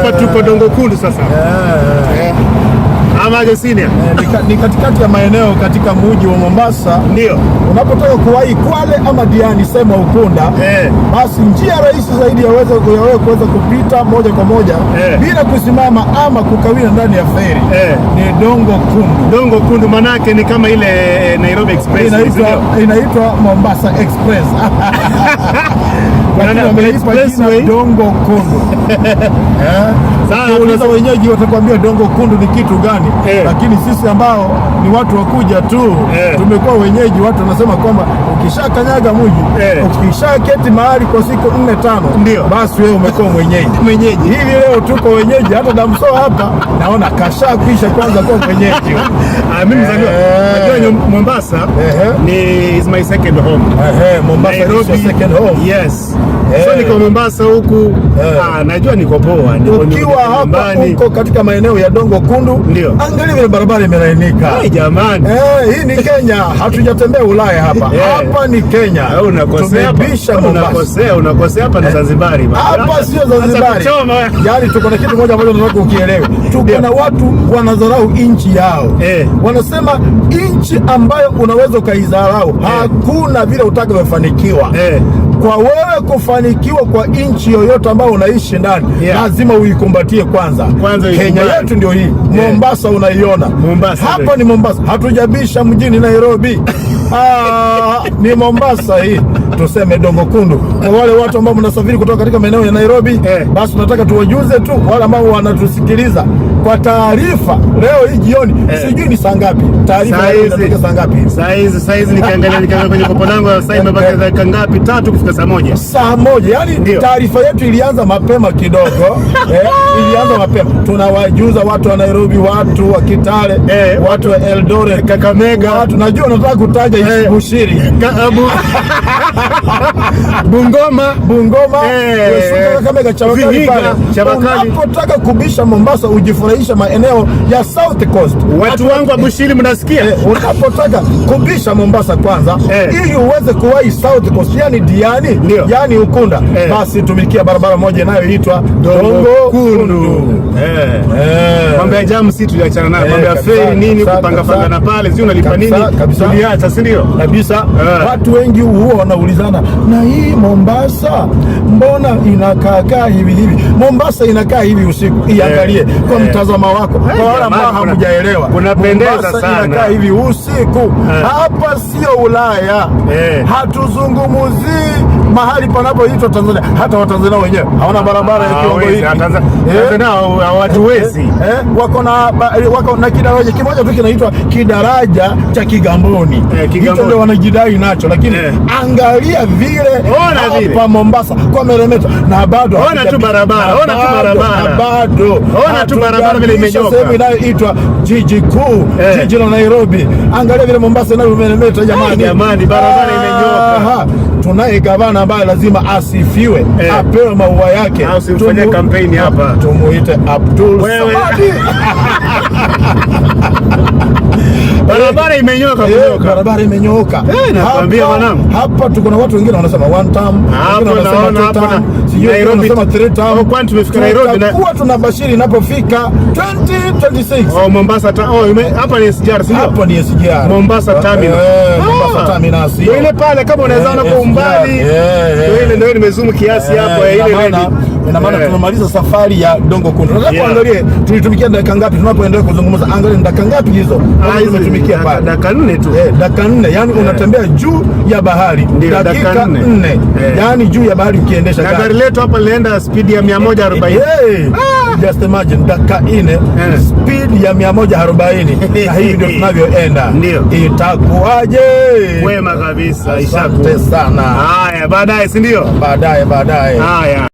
hapa tuko Dongo Kundu sasa. Ama Senior. Ni katikati ya maeneo katika mji wa Mombasa. Ndio. Unapotaka kuwahi Kwale ama Diani sema Ukunda, basi njia rahisi zaidi ya wewe kuweza kupita moja kwa moja bila kusimama ama kukawia ndani ya feri ni Dongo Kundu. Dongo Kundu manake ni kama ile Nairobi Express. Inaitwa Mombasa Express. Expressway Dongo Kundu. Sasa wenyeji watakwambia Dongo Kundu ni kitu gani? Lakini sisi ambao ni watu wakuja tu tumekuwa wenyeji. Watu wanasema kwamba ukishakanyaga mji, ukishaketi mahali kwa siku 4-5, basi wewe umekuwa mwenyeji. Hivi leo tuko wenyeji, hata Damso hapa naona kashakwisha kwanza kwa mwenyeji. Mimi najua Mombasa is my second home. Mombasa is your second home. Yes. So niko Mombasa huku, najua niko poa. Ukiwa hapa uko katika maeneo ya Dongo Kundu, angalia vile barabara imelainika. Jamani. Hii ni Kenya, hatujatembea Ulaya hapa. Hapa ni Kenya. Unakosea hapa na Zanzibari. Hapa sio Zanzibari. Yaani tuko na kitu moja ambacho nataka ukielewe. Tuko na watu wanadharau nchi yao. Wanasema nchi ambayo unaweza ukaidharau, hakuna vile utakavyofanikiwa. Kwa wewe kufanikiwa kwa nchi yoyote ambayo unaishi ndani, lazima uikumbatie kwanza. Kenya yetu ndio hii. Mombasa unaiona. Hapa ni Mombasa. Hatujabisha mjini Nairobi. Ni Mombasa hii. Tuseme Dongo Kundu. Kwa wale watu ambao mnasafiri kutoka katika maeneo ya Nairobi, basi tunataka tuwajuze tu wale ambao wanatusikiliza kwa taarifa leo hii jioni. Sijui ni saa ngapi. Taarifa inafika saa ngapi? Saa hizi nikiangalia kwenye kopo langu sasa imebaki dakika ngapi? 3 kufika saa 1. Saa 1. Yaani taarifa yetu ilianza mapema kidogo. Ilianza mapema. Tunawajuza watu wa Nairobi, watu wa Kitale, watu wa Eldoret, Kakamega. Watu najua unataka kutaja Bushiri. Bungoma, Kakamega, Chabakali pale. Unapotaka kubisha Mombasa ujifurahisha maeneo ya South Coast. Watu wangu wa Bushiri mnasikia? Unapotaka kubisha Mombasa kwanza ili uweze kuwahi South Coast, yani Diani, yani Ukunda, basi tumikia barabara moja inayoitwa Dongo Kundu. Mambo ya jamu si tuliachana nayo. Mambo ya feri nini kupanga na pale, sio unalipa nini? Tuliacha, si ndio? Kabisa. Watu wengi huwa wanaulizana, na hii Mombasa mbona inakaa hivi? Mombasa inakaa hivi usiku. Iangalie kwa mtazamo wako. Kwa wale ambao hamjaelewa. Unapendeza sana. Inakaa hivi usiku. Hapa sio Ulaya. Hatuzungumzii mahali panapoitwa Tanzania. Hata Watanzania wenyewe hawana barabara ya kiwango hiki. Tanzania hawatuwezi. Wako na kidaraja kimoja tu kinaitwa kidaraja cha Kigamboni. Hicho ndio wanajidai nacho, lakini angalia vile hapa Mombasa kwa meremeta na bado ona tu barabara vile imenyoka. Sehemu inayoitwa jiji kuu, jiji la Nairobi. Angalia vile Mombasa inayomeremeta jamani, barabara imenyoka. Tunaye gavana ambaye lazima asifiwe, apewe maua yake. Tufanye kampeni hapa, tumuite Abdul Samadi. Barabara imenyoka. Barabara imenyoka. Nakwambia mwanangu. Hapa tuko na watu wengine wanasema 1 term, wengine wanasema 2 term, sijui wanasema 3 term. Kwani tumefika Nairobi na kwa tunabashiri inapofika 2026. Mombasa hapa ni SGR, sio? Hapa ni SGR. Mombasa terminal. Mombasa terminal sio. Ile pale kama unaweza ona kwa umbali. Ndio nimezoom kiasi hapo ile ready. Ina maana tumemaliza safari ya Dongo Kundu. Nataka kuangalia tulitumikia dakika ngapi tunapoendelea kuzungumza. Angalia dakika ngapi hizo. Tumetumikia pale. Dakika 4 tu. Dakika 4, yani unatembea juu ya bahari. Dakika 4. Yani juu ya bahari ukiendesha gari. Gari letu hapa linaenda speed ya 140. Just imagine dakika 4 speed ya 140. Na hivi ndio tunavyoenda. Itakuwaje? Wema kabisa. Asante sana. Haya, baadaye si ndio? Baadaye. Haya.